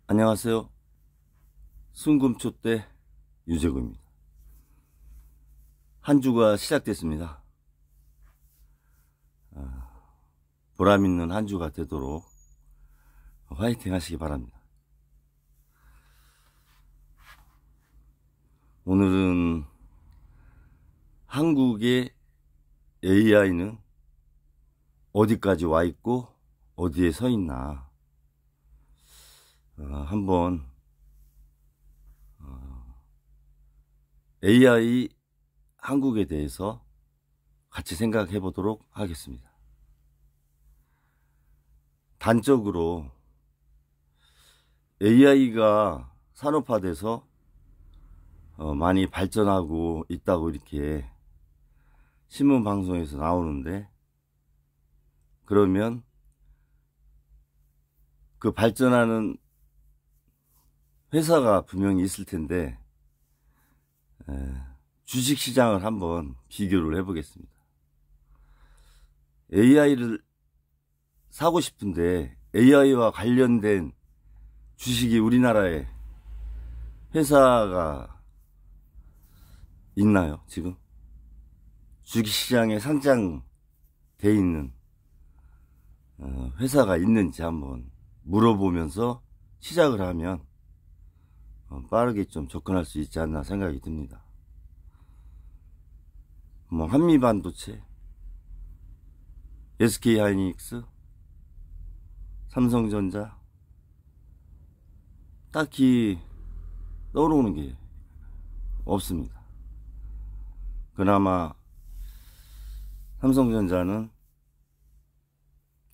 안녕하세요. 순금초 때 유재구입니다. 한 주가 시작됐습니다. 보람있는 한 주가 되도록 화이팅 하시기 바랍니다. 오늘은 한국의 AI는 어디까지 와 있고 어디에 서 있나 한번 AI 한국에 대해서 같이 생각해 보도록 하겠습니다. 단적으로 AI가 산업화돼서 많이 발전하고 있다고 이렇게 신문 방송에서 나오는데, 그러면 그 발전하는 회사가 분명히 있을 텐데 주식시장을 한번 비교를 해보겠습니다. AI를 사고 싶은데 AI와 관련된 주식이 우리나라에 회사가 있나요? 지금 주식시장에 상장돼 있는 회사가 있는지 한번 물어보면서 시작을 하면 빠르게 좀 접근할 수 있지 않나 생각이 듭니다. 한미반도체, SK하이닉스, 삼성전자, 딱히 떠오르는 게 없습니다. 그나마 삼성전자는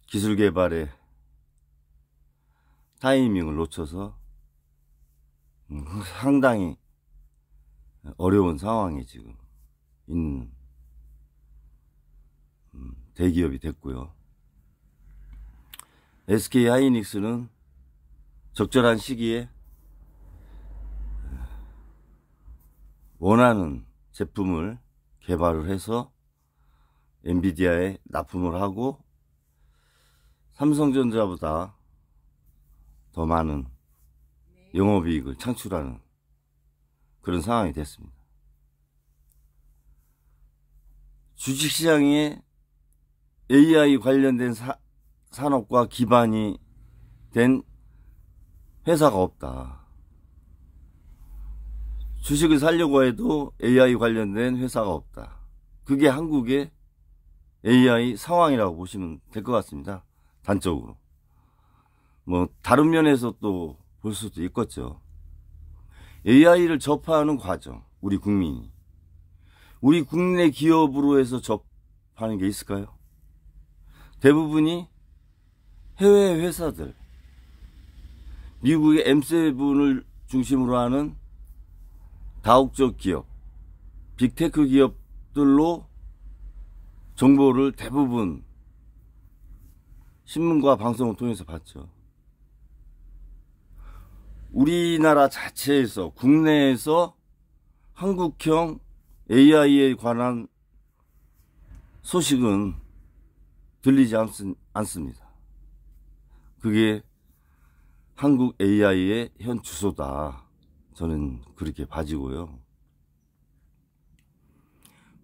기술 개발에 타이밍을 놓쳐서 상당히 어려운 상황에 지금 있는 대기업이 됐고요. SK하이닉스는 적절한 시기에 원하는 제품을 개발을 해서 엔비디아에 납품을 하고 삼성전자보다 더 많은 영업이익을 창출하는 그런 상황이 됐습니다. 주식시장에 AI 관련된 산업과 기반이 된 회사가 없다. 주식을 사려고 해도 AI 관련된 회사가 없다. 그게 한국의 AI 상황이라고 보시면 될 것 같습니다. 단적으로. 다른 면에서 또 볼 수도 있겠죠. AI를 접하는 과정, 우리 국민이. 우리 국내 기업으로 해서 접하는 게 있을까요? 대부분이 해외 회사들, 미국의 M7을 중심으로 하는 다국적 기업, 빅테크 기업들로 정보를 대부분 신문과 방송을 통해서 봤죠. 우리나라 자체에서, 국내에서 한국형 AI에 관한 소식은 들리지 않습니다. 그게 한국 AI의 현 주소다. 저는 그렇게 봐지고요.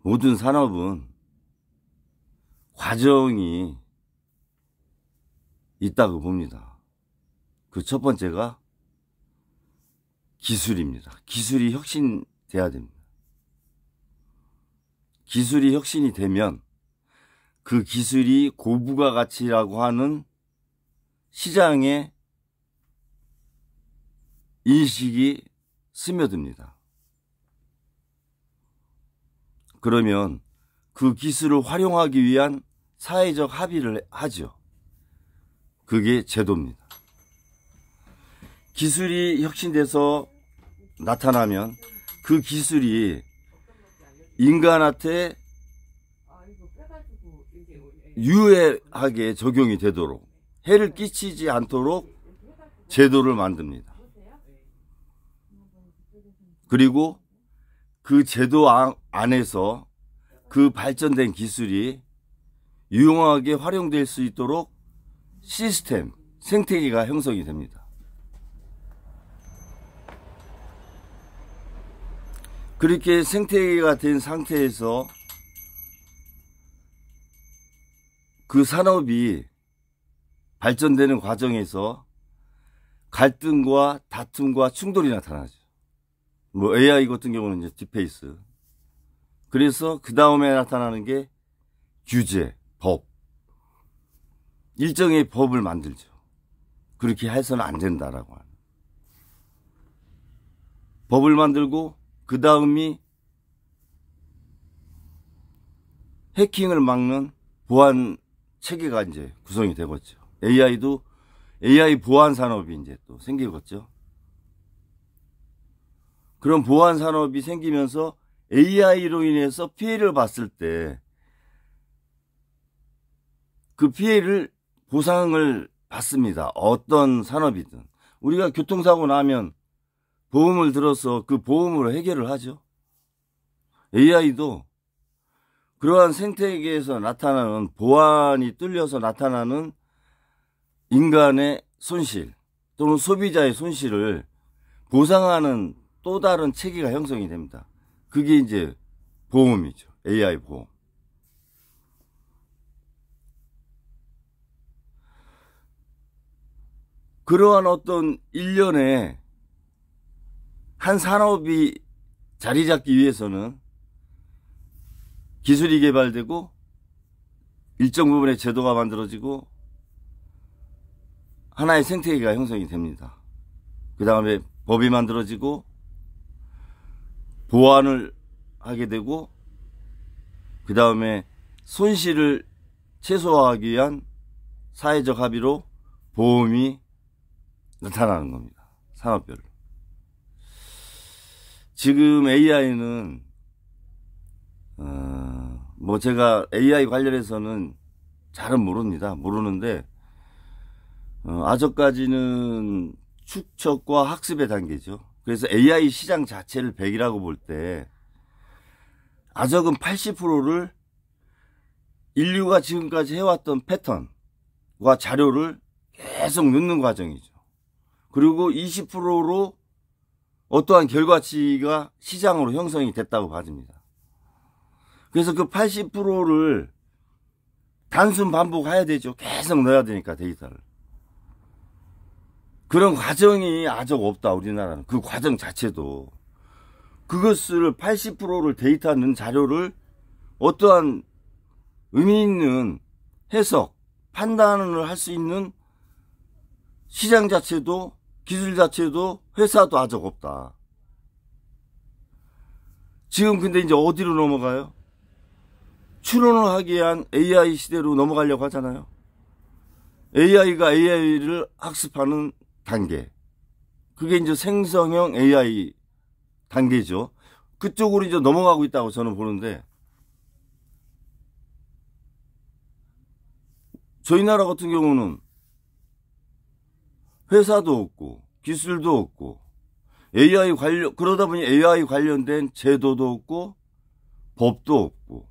모든 산업은 과정이 있다고 봅니다. 그 첫 번째가 기술입니다. 기술이 혁신돼야 됩니다. 기술이 혁신이 되면 그 기술이 고부가가치라고 하는 시장에 인식이 스며듭니다. 그러면 그 기술을 활용하기 위한 사회적 합의를 하죠. 그게 제도입니다. 기술이 혁신돼서 나타나면 그 기술이 인간한테 유해하게 적용이 되도록, 해를 끼치지 않도록 제도를 만듭니다. 그리고 그 제도 안에서 그 발전된 기술이 유용하게 활용될 수 있도록 시스템, 생태계가 형성이 됩니다. 그렇게 생태계가 된 상태에서 그 산업이 발전되는 과정에서 갈등과 다툼과 충돌이 나타나죠. 뭐 AI 같은 경우는 이제 딥페이스. 그래서 그 다음에 나타나는 게 규제, 법. 일정의 법을 만들죠. 그렇게 해서는 안 된다라고 하는. 법을 만들고 그 다음이 해킹을 막는 보안 체계가 이제 구성이 되겠죠. AI도 AI 보안 산업이 이제 또 생기겠죠. 그런 보안 산업이 생기면서 AI로 인해서 피해를 봤을 때 그 피해를 보상을 받습니다. 어떤 산업이든. 우리가 교통사고 나면 보험을 들어서 그 보험으로 해결을 하죠. AI도 그러한 생태계에서 나타나는 보안이 뚫려서 나타나는 인간의 손실 또는 소비자의 손실을 보상하는 또 다른 체계가 형성이 됩니다. 그게 이제 보험이죠. AI 보험. 그러한 어떤 일련의 한 산업이 자리 잡기 위해서는 기술이 개발되고 일정 부분의 제도가 만들어지고 하나의 생태계가 형성이 됩니다. 그 다음에 법이 만들어지고 보완을 하게 되고 그 다음에 손실을 최소화하기 위한 사회적 합의로 보험이 나타나는 겁니다. 산업별로. 지금 AI는 뭐 제가 AI 관련해서는 잘은 모릅니다. 모르는데 아직까지는 추측과 학습의 단계죠. 그래서 AI 시장 자체를 100이라고 볼 때 아적은 80%를 인류가 지금까지 해왔던 패턴과 자료를 계속 넣는 과정이죠. 그리고 20%로 어떠한 결과치가 시장으로 형성이 됐다고 봐집니다. 그래서 그 80%를 단순 반복해야 되죠. 계속 넣어야 되니까 데이터를. 그런 과정이 아직 없다 우리나라는. 그 과정 자체도. 그것을 80%를 데이터 넣은 자료를 어떠한 의미 있는 해석, 판단을 할 수 있는 시장 자체도 기술 자체도 회사도 아직 없다. 지금 근데 이제 어디로 넘어가요? 추론을 하기 위한 AI 시대로 넘어가려고 하잖아요. AI가 AI를 학습하는 단계. 그게 이제 생성형 AI 단계죠. 그쪽으로 이제 넘어가고 있다고 저는 보는데, 저희 나라 같은 경우는 회사도 없고, 기술도 없고, 그러다 보니 AI 관련된 제도도 없고, 법도 없고,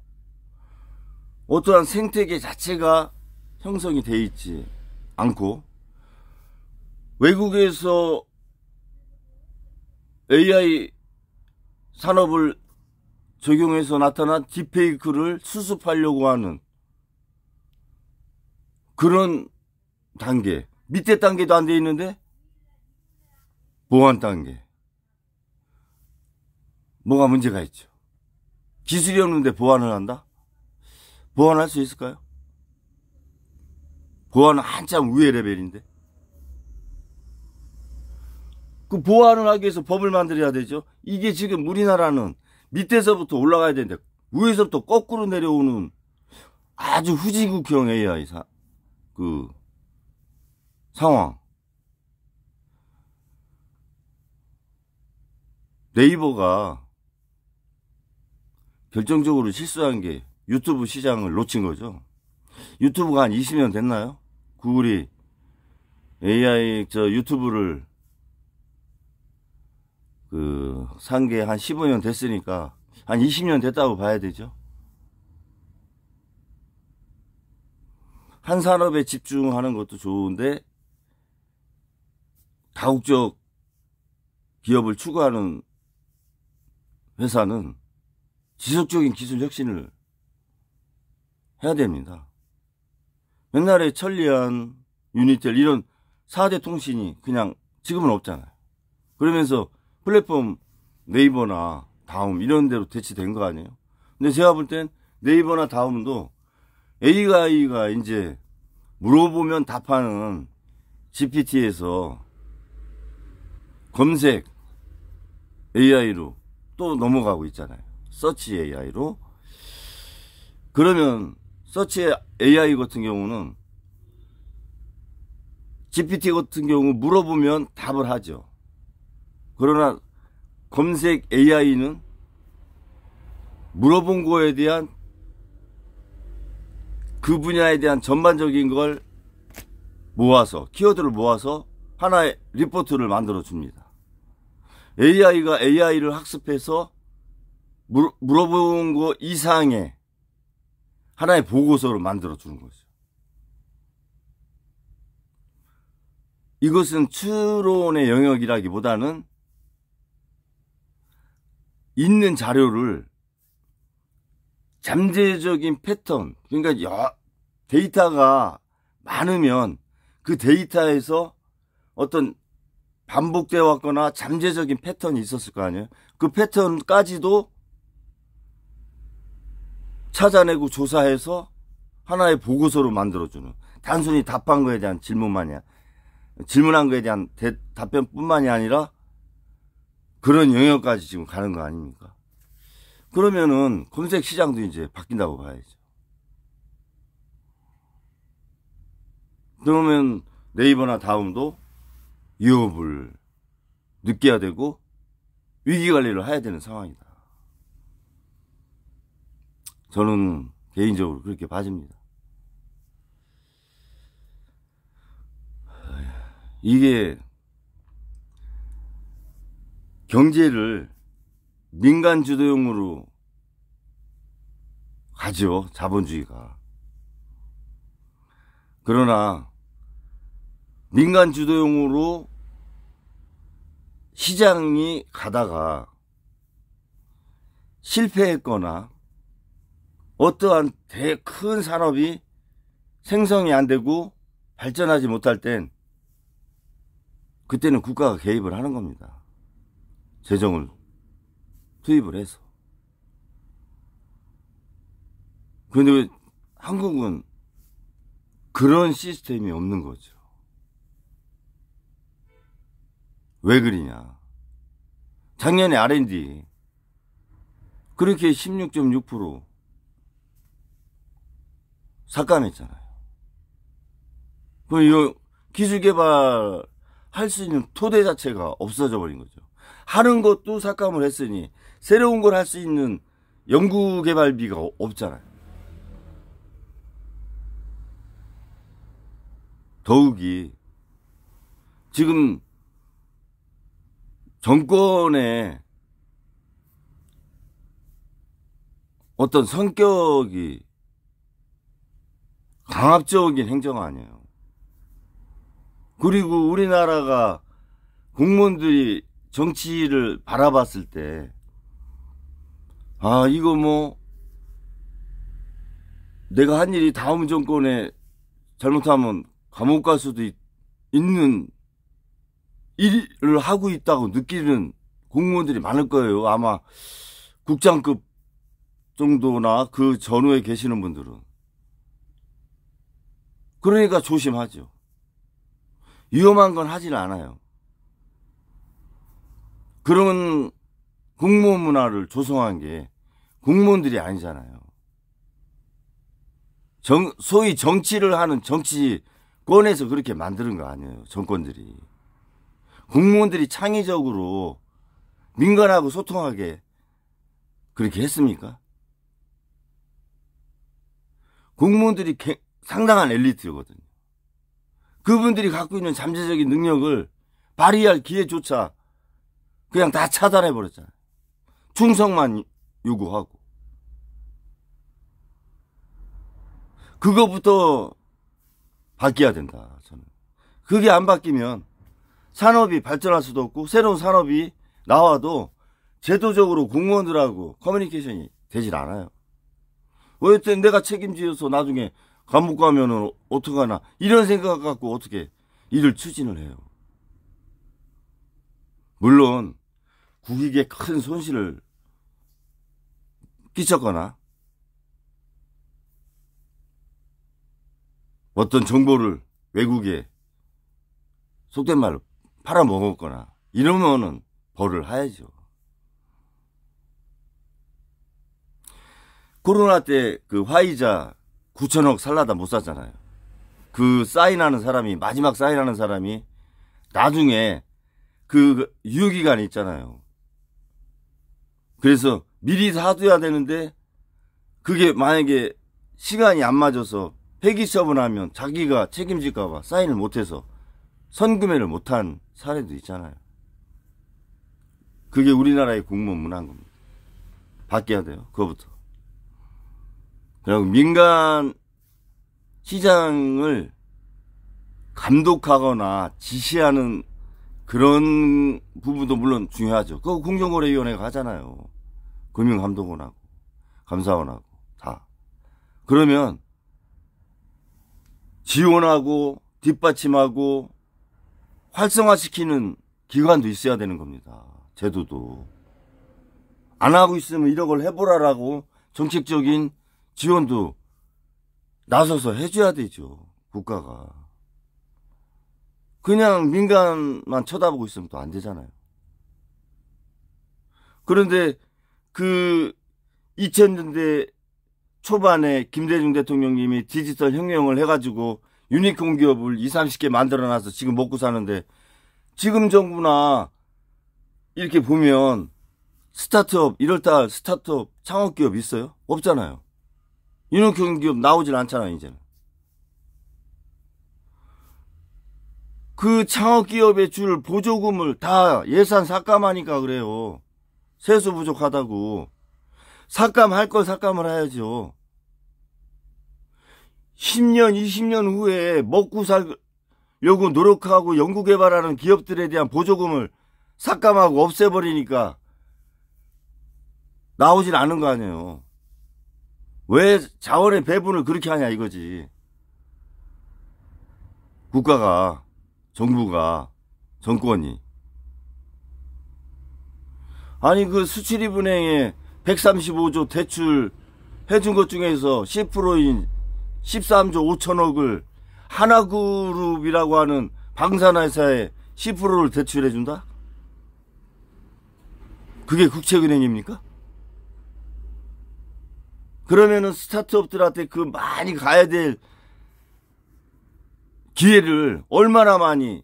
어떠한 생태계 자체가 형성이 돼 있지 않고, 외국에서 AI 산업을 적용해서 나타난 딥페이크를 수습하려고 하는 그런 단계, 밑에 단계도 안 돼 있는데 보안 단계. 뭐가 문제가 있죠. 기술이 없는데 보안을 한다? 보안할 수 있을까요? 보안은 한참 위의 레벨인데. 그 보안을 하기 위해서 법을 만들어야 되죠. 이게 지금 우리나라는 밑에서부터 올라가야 되는데 위에서부터 거꾸로 내려오는 아주 후지국형 AI 상황. 네이버가 결정적으로 실수한 게 유튜브 시장을 놓친 거죠. 유튜브가 한 20년 됐나요? 구글이 AI 유튜브를 산 게 한 15년 됐으니까 한 20년 됐다고 봐야 되죠. 한 산업에 집중하는 것도 좋은데 다국적 기업을 추구하는 회사는 지속적인 기술 혁신을 해야 됩니다. 옛날에 천리안, 유니텔 이런 4대 통신이 그냥 지금은 없잖아요. 그러면서 플랫폼 네이버나 다음 이런 데로 대치된 거 아니에요? 근데 제가 볼 땐 네이버나 다음도 AI가 이제 물어보면 답하는 GPT에서 검색 AI로 또 넘어가고 있잖아요. 서치 AI로. 그러면 서치 AI 같은 경우는 GPT 같은 경우 물어보면 답을 하죠. 그러나 검색 AI는 물어본 거에 대한 그 분야에 대한 전반적인 걸 모아서 키워드를 모아서 하나의 리포트를 만들어 줍니다. AI가 AI를 학습해서 물어본 거 이상의 하나의 보고서를 만들어 주는 거죠. 이것은 추론의 영역이라기보다는 있는 자료를 잠재적인 패턴, 그러니까 데이터가 많으면 그 데이터에서 어떤 반복되어 왔거나 잠재적인 패턴이 있었을 거 아니에요. 그 패턴까지도 찾아내고 조사해서 하나의 보고서로 만들어주는, 단순히 답한 거에 대한 질문한 거에 대한 답변뿐만이 아니라 그런 영역까지 지금 가는 거 아닙니까? 그러면은 검색 시장도 이제 바뀐다고 봐야죠. 그러면 네이버나 다음도 위협을 느껴야 되고 위기관리를 해야 되는 상황이다. 저는 개인적으로 그렇게 봐집니다. 이게 경제를 민간 주도형으로 가죠, 자본주의가. 그러나 민간 주도형으로 시장이 가다가 실패했거나 어떠한 큰 산업이 생성이 안 되고 발전하지 못할 땐 그때는 국가가 개입을 하는 겁니다. 재정을 투입을 해서. 그런데 왜 한국은 그런 시스템이 없는 거죠. 왜 그러냐. 작년에 R&D 그렇게 16.6% 삭감했잖아요. 그럼 이 기술 개발 할 수 있는 토대 자체가 없어져 버린 거죠. 하는 것도 삭감을 했으니 새로운 걸 할 수 있는 연구 개발비가 없잖아요. 더욱이 지금 정권의 어떤 성격이 강압적인 행정 아니에요. 그리고 우리나라가 공무원들이 정치를 바라봤을 때, 이거 뭐 내가 한 일이 다음 정권에 잘못하면 감옥 갈 수도 있는 일을 하고 있다고 느끼는 공무원들이 많을 거예요. 아마 국장급 정도나 그 전후에 계시는 분들은. 그러니까 조심하죠. 위험한 건 하지는 않아요. 그런 공무원 문화를 조성한 게 공무원들이 아니잖아요. 소위 정치를 하는 정치권에서 그렇게 만드는 거 아니에요. 정권들이. 공무원들이 창의적으로 민간하고 소통하게 그렇게 했습니까? 공무원들이 상당한 엘리트거든요. 그분들이 갖고 있는 잠재적인 능력을 발휘할 기회조차 그냥 다 차단해 버렸잖아요. 충성만 요구하고. 그거부터 바뀌어야 된다, 저는. 그게 안 바뀌면 산업이 발전할 수도 없고 새로운 산업이 나와도 제도적으로 공무원들하고 커뮤니케이션이 되질 않아요. 왜 내가 책임지어서 나중에 감옥 가면은 어떡하나 이런 생각 갖고 어떻게 일을 추진을 해요. 물론 국익에 큰 손실을 끼쳤거나 어떤 정보를 외국에 속된 말로 팔아먹었거나 이러면은 벌을 하야죠. 코로나 때 그 화이자 9천억 살라다 못 샀잖아요. 그 사인하는 사람이, 마지막 사인하는 사람이 나중에 그 유효기간이 있잖아요. 그래서 미리 사둬야 되는데 그게 만약에 시간이 안 맞아서 폐기 처분하면 자기가 책임질까봐 사인을 못해서 선금회를 못한 사례도 있잖아요. 그게 우리나라의 공무원 문화인 겁니다. 바뀌어야 돼요. 그거부터. 그리고 민간 시장을 감독하거나 지시하는 그런 부분도 물론 중요하죠. 그거 공정거래위원회가 하잖아요. 금융감독원하고 감사원하고 다. 그러면 지원하고 뒷받침하고 활성화시키는 기관도 있어야 되는 겁니다. 제도도. 안 하고 있으면 이런 걸 해보라라고 정책적인 지원도 나서서 해줘야 되죠. 국가가. 그냥 민간만 쳐다보고 있으면 또 안 되잖아요. 그런데 그 2000년대 초반에 김대중 대통령님이 디지털 혁명을 해가지고 유니콘 기업을 20, 30개 만들어놔서 지금 먹고 사는데 지금 정부나 이렇게 보면 스타트업, 이럴다 스타트업 창업기업 있어요? 없잖아요. 유니콘 기업 나오질 않잖아요, 이제는. 그 창업기업에 줄 보조금을 다 예산 삭감하니까 그래요. 세수 부족하다고. 삭감할 걸 삭감을 해야죠. 10년, 20년 후에 먹고 살려고 노력하고 연구개발하는 기업들에 대한 보조금을 삭감하고 없애버리니까 나오질 않은 거 아니에요. 왜 자원의 배분을 그렇게 하냐 이거지. 국가가, 정부가, 정권이. 아니 그 수출입은행에 135조 대출 해준 것 중에서 10%인 13조 5천억을 하나그룹이라고 하는 방산회사에 10%를 대출해준다? 그게 국책은행입니까? 그러면은 스타트업들한테 그 많이 가야 될 기회를 얼마나 많이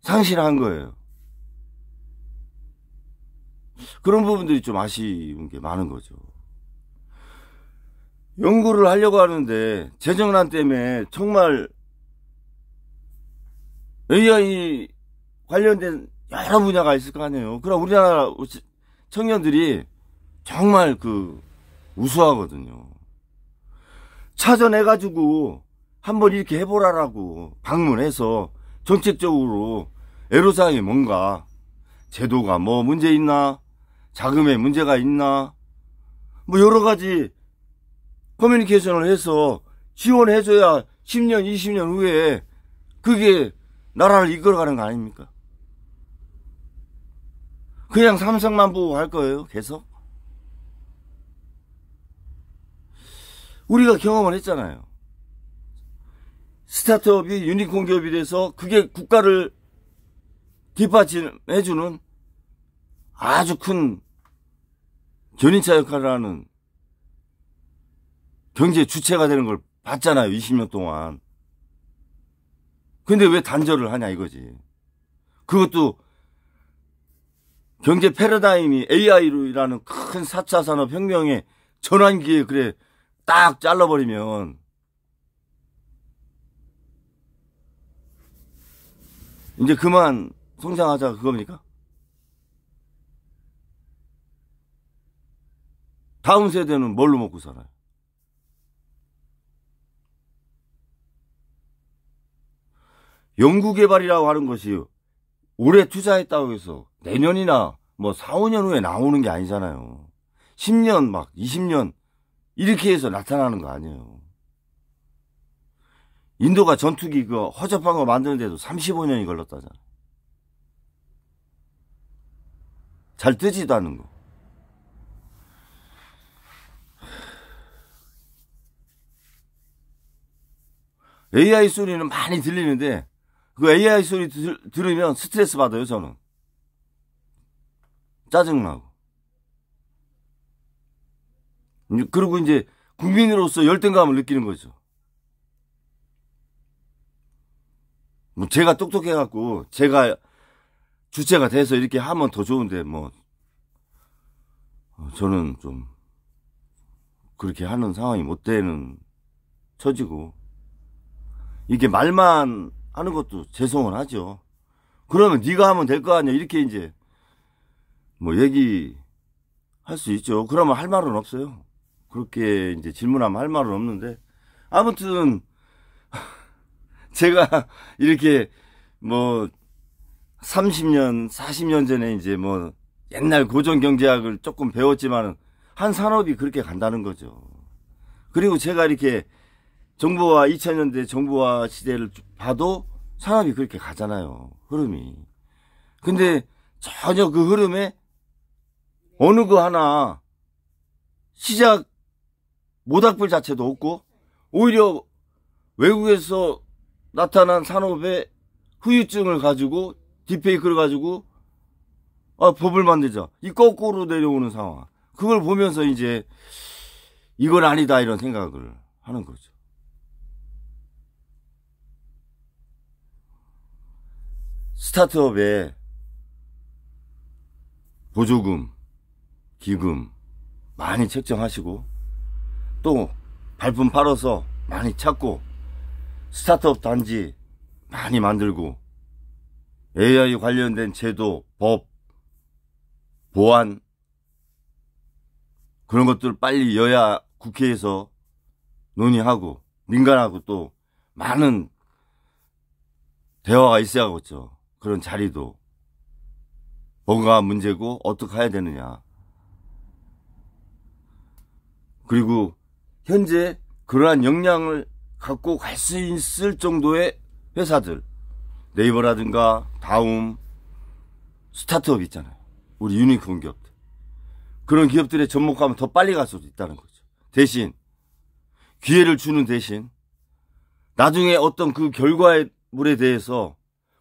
상실한 거예요. 그런 부분들이 좀 아쉬운 게 많은 거죠. 연구를 하려고 하는데 재정난 때문에 정말 AI 관련된 여러 분야가 있을 거 아니에요. 그럼 우리나라 청년들이 정말 우수하거든요. 찾아내가지고 한번 이렇게 해보라라고 방문해서 정책적으로 애로사항이 뭔가, 제도가 뭐 문제 있나, 자금에 문제가 있나, 뭐 여러 가지 커뮤니케이션을 해서 지원해줘야 10년, 20년 후에 그게 나라를 이끌어가는 거 아닙니까? 그냥 삼성만 보고 할 거예요, 계속? 우리가 경험을 했잖아요. 스타트업이 유니콘 기업이 돼서 그게 국가를 뒷받침해주는 아주 큰 견인차 역할을 하는 경제 주체가 되는 걸 봤잖아요, 20년 동안. 근데 왜 단절을 하냐 이거지. 그것도 경제 패러다임이 AI라는 큰 4차 산업 혁명의 전환기에 그래 딱 잘라버리면 이제 그만 성장하자 그겁니까? 다음 세대는 뭘로 먹고 살아요? 연구개발이라고 하는 것이 올해 투자했다고 해서 내년이나 뭐 4, 5년 후에 나오는 게 아니잖아요. 10년 막 20년 이렇게 해서 나타나는 거 아니에요. 인도가 전투기 그 허접한 거 만드는데도 35년이 걸렸다잖아. 잘 뜨지도 않는 거. AI 소리는 많이 들리는데 그 AI 소리 들으면 스트레스 받아요, 저는. 짜증나고. 그리고 이제 국민으로서 열등감을 느끼는 거죠. 뭐 제가 똑똑해갖고 제가 주체가 돼서 이렇게 하면 더 좋은데 뭐 저는 좀 그렇게 하는 상황이 못 되는 처지고 이게 말만 하는 것도 죄송은 하죠. 그러면 네가 하면 될 거 아니야 이렇게 이제 뭐 얘기할 수 있죠. 그러면 할 말은 없어요. 그렇게 이제 질문하면 할 말은 없는데 아무튼 제가 이렇게 뭐 30년, 40년 전에 이제 뭐 옛날 고전 경제학을 조금 배웠지만은 한 산업이 그렇게 간다는 거죠. 그리고 제가 이렇게 정보화 2000년대 정보화 시대를 봐도 산업이 그렇게 가잖아요. 흐름이. 근데 전혀 그 흐름에 어느 거 하나 시작 모닥불 자체도 없고 오히려 외국에서 나타난 산업의 후유증을 가지고 딥페이크를 가지고 법을 만들자. 이 거꾸로 내려오는 상황. 그걸 보면서 이제 이건 아니다 이런 생각을 하는 거죠. 스타트업에 보조금, 기금 많이 책정하시고 또 발품 팔아서 많이 찾고 스타트업 단지 많이 만들고 AI 관련된 제도, 법, 보안 그런 것들 빨리 여야 국회에서 논의하고 민간하고 또 많은 대화가 있어야겠죠. 그런 자리도 뭐가 문제고 어떻게 해야 되느냐. 그리고 현재 그러한 역량을 갖고 갈 수 있을 정도의 회사들 네이버라든가 다음 스타트업 있잖아요. 우리 유니콘 기업들. 그런 기업들에 접목하면 더 빨리 갈 수도 있다는 거죠. 대신 기회를 주는 대신 나중에 어떤 그 결과물에 대해서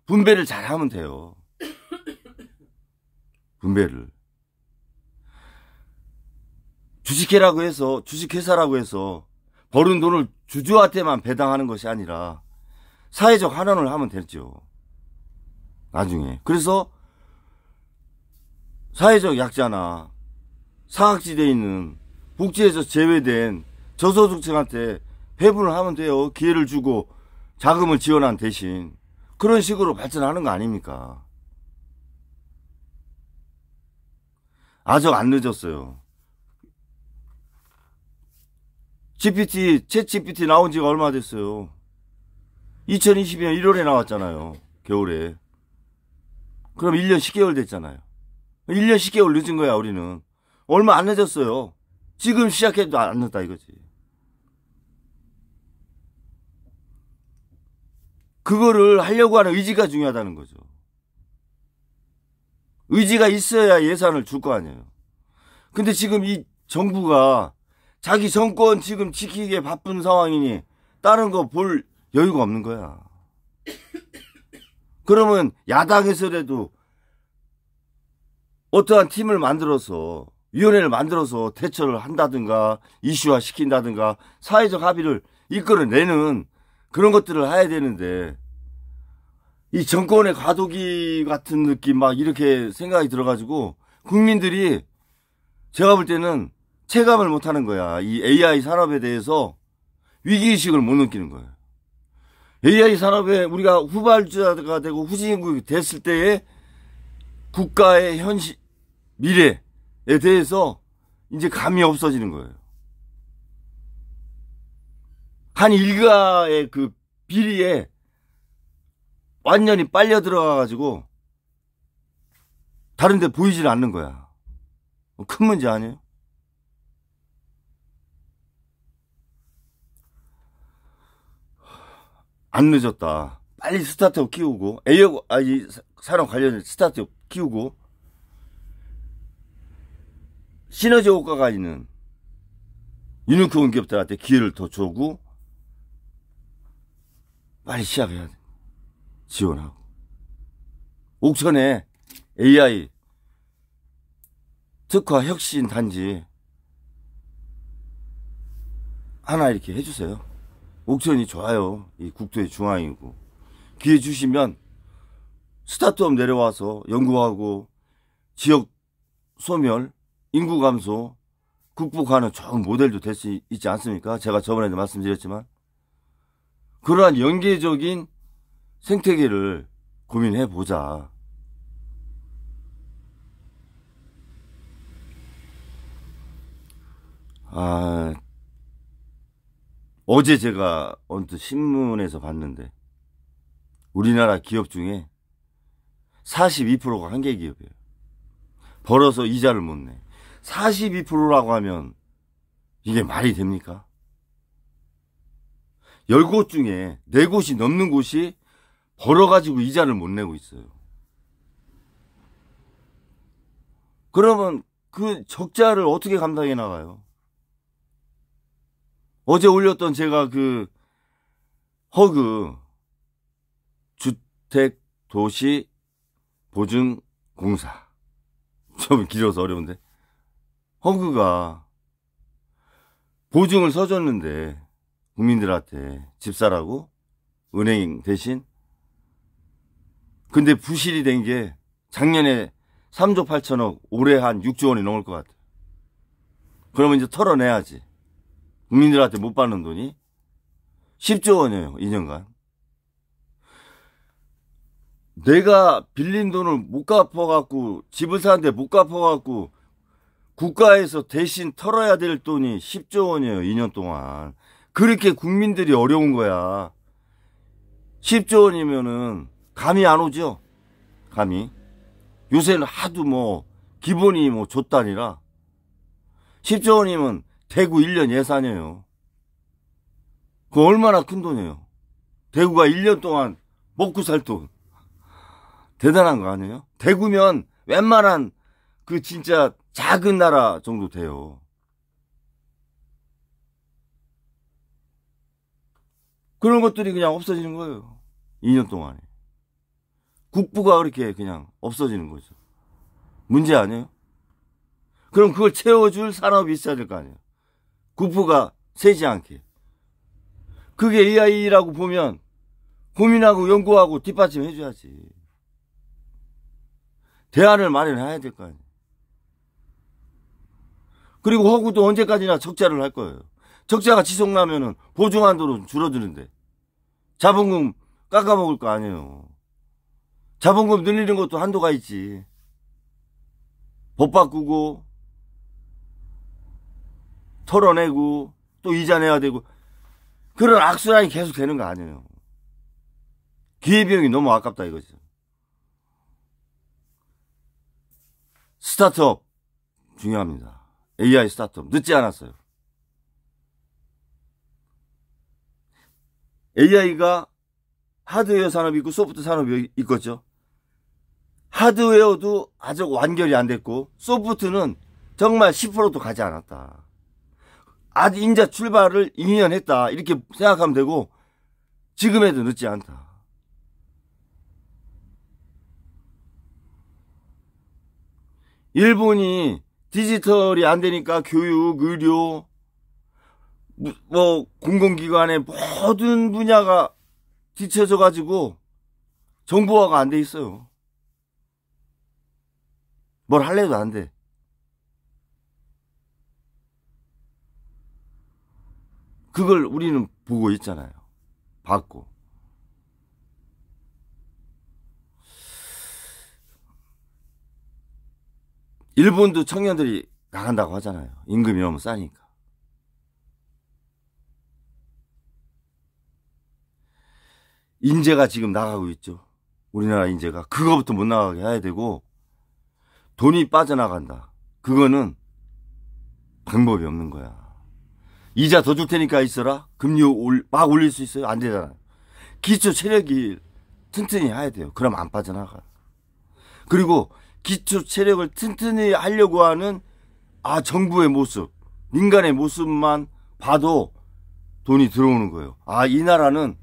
분배를 잘하면 돼요. 분배를. 주식회라고 해서 주식회사라고 해서 벌은 돈을 주주한테만 배당하는 것이 아니라 사회적 환원을 하면 되죠. 나중에. 그래서 사회적 약자나 사각지대에 있는 복지에서 제외된 저소득층한테 배분을 하면 돼요. 기회를 주고 자금을 지원한 대신. 그런 식으로 발전하는 거 아닙니까? 아직 안 늦었어요. 챗 GPT 나온 지가 얼마 됐어요. 2020년 1월에 나왔잖아요. 겨울에. 그럼 1년 10개월 됐잖아요. 1년 10개월 늦은 거야, 우리는. 얼마 안 늦었어요. 지금 시작해도 안 늦다 이거지. 그거를 하려고 하는 의지가 중요하다는 거죠. 의지가 있어야 예산을 줄 거 아니에요. 근데 지금 이 정부가 자기 정권 지금 지키기에 바쁜 상황이니 다른 거 볼 여유가 없는 거야. 그러면 야당에서라도 어떠한 팀을 만들어서 위원회를 만들어서 대처를 한다든가 이슈화 시킨다든가 사회적 합의를 이끌어내는 그런 것들을 해야 되는데 이 정권의 과도기 같은 느낌 막 이렇게 생각이 들어가지고 국민들이 제가 볼 때는 체감을 못하는 거야. 이 AI 산업에 대해서 위기의식을 못 느끼는 거예요. AI 산업에 우리가 후발주자가 되고 후진국이 됐을 때에 국가의 현실, 미래에 대해서 이제 감이 없어지는 거예요. 한 일가의 그 비리에 완전히 빨려 들어가가지고 다른데 보이질 않는 거야. 큰 문제 아니에요? 안 늦었다. 빨리 스타트업 키우고, 이 산업 관련 스타트업 키우고, 시너지 효과가 있는 유니콘 기업들한테 기회를 더 주고, 빨리 시작해야 돼. 지원하고. 옥천에 AI 특화 혁신 단지 하나 이렇게 해주세요. 옥천이 좋아요. 이 국토의 중앙이고. 기회 주시면 스타트업 내려와서 연구하고 지역 소멸, 인구 감소 극복하는 좋은 모델도 될 수 있지 않습니까? 제가 저번에도 말씀드렸지만 그러한 연계적인 생태계를 고민해 보자. 어제 제가 언뜻 신문에서 봤는데 우리나라 기업 중에 42%가 한계기업이에요. 벌어서 이자를 못 내. 42%라고 하면 이게 말이 됩니까? 10곳 중에 4곳이 넘는 곳이 벌어가지고 이자를 못 내고 있어요. 그러면 그 적자를 어떻게 감당해 나가요? 어제 올렸던 제가 그 허그 주택도시보증공사 좀 길어서 어려운데 허그가 보증을 서줬는데 국민들한테 집 사라고 은행 대신 근데 부실이 된 게 작년에 3조 8천억 올해 한 6조 원이 넘을 것 같아요. 그러면 이제 털어내야지. 국민들한테 못 받는 돈이 10조 원이에요. 2년간. 내가 빌린 돈을 못 갚아갖고 집을 사는데 못 갚아갖고 국가에서 대신 털어야 될 돈이 10조 원이에요. 2년 동안. 그렇게 국민들이 어려운 거야. 10조 원이면은 감이 안 오죠. 감이. 요새는 하도 뭐 기본이 뭐 줬다니라 10조 원이면 대구 1년 예산이에요. 그거 얼마나 큰 돈이에요. 대구가 1년 동안 먹고 살 돈. 대단한 거 아니에요? 대구면 웬만한 그 진짜 작은 나라 정도 돼요. 그런 것들이 그냥 없어지는 거예요. 2년 동안에. 국부가 그렇게 그냥 없어지는 거죠. 문제 아니에요? 그럼 그걸 채워줄 산업이 있어야 될 거 아니에요? 국부가 세지 않게. 그게 AI라고 보면 고민하고 연구하고 뒷받침해줘야지. 대안을 마련해야 될 거 아니에요? 그리고 허구도 언제까지나 적자를 할 거예요. 적자가 지속나면은 보증한도는 줄어드는데 자본금 깎아먹을 거 아니에요. 자본금 늘리는 것도 한도가 있지. 법 바꾸고 털어내고 또 이자 내야 되고 그런 악순환이 계속 되는 거 아니에요. 기회비용이 너무 아깝다 이거죠. 스타트업 중요합니다. AI 스타트업 늦지 않았어요. AI가 하드웨어 산업이 있고 소프트 산업이 있겠죠. 하드웨어도 아직 완결이 안 됐고 소프트는 정말 10%도 가지 않았다. 아직 인자 출발을 2년 했다. 이렇게 생각하면 되고 지금에도 늦지 않다. 일본이 디지털이 안 되니까 교육, 의료, 뭐 공공기관의 모든 분야가 뒤쳐져 가지고 정보화가 안 돼 있어요. 뭘 할래도 안 돼. 그걸 우리는 보고 있잖아요. 봤고. 일본도 청년들이 나간다고 하잖아요. 임금이 너무 싸니까. 인재가 지금 나가고 있죠. 우리나라 인재가. 그거부터 못 나가게 해야 되고 돈이 빠져나간다. 그거는 방법이 없는 거야. 이자 더 줄 테니까 있어라? 금리 막 올릴 수 있어요? 안 되잖아. 기초 체력이 튼튼히 해야 돼요. 그럼 안 빠져나가. 그리고 기초 체력을 튼튼히 하려고 하는 정부의 모습, 민간의 모습만 봐도 돈이 들어오는 거예요. 이 나라는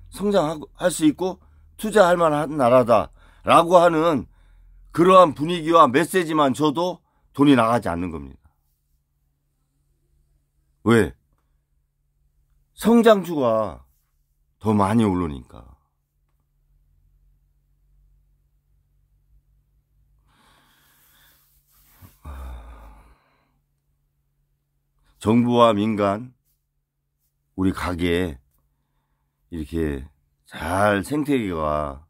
성장할 수 있고 투자할 만한 나라다라고 하는 그러한 분위기와 메시지만 줘도 돈이 나가지 않는 겁니다. 왜? 성장주가 더 많이 오르니까. 정부와 민간, 우리 가게에 이렇게 잘 생태계가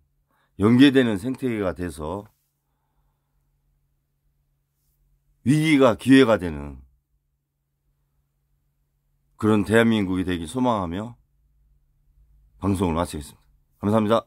연계되는 생태계가 돼서 위기가 기회가 되는 그런 대한민국이 되길 소망하며 방송을 마치겠습니다. 감사합니다.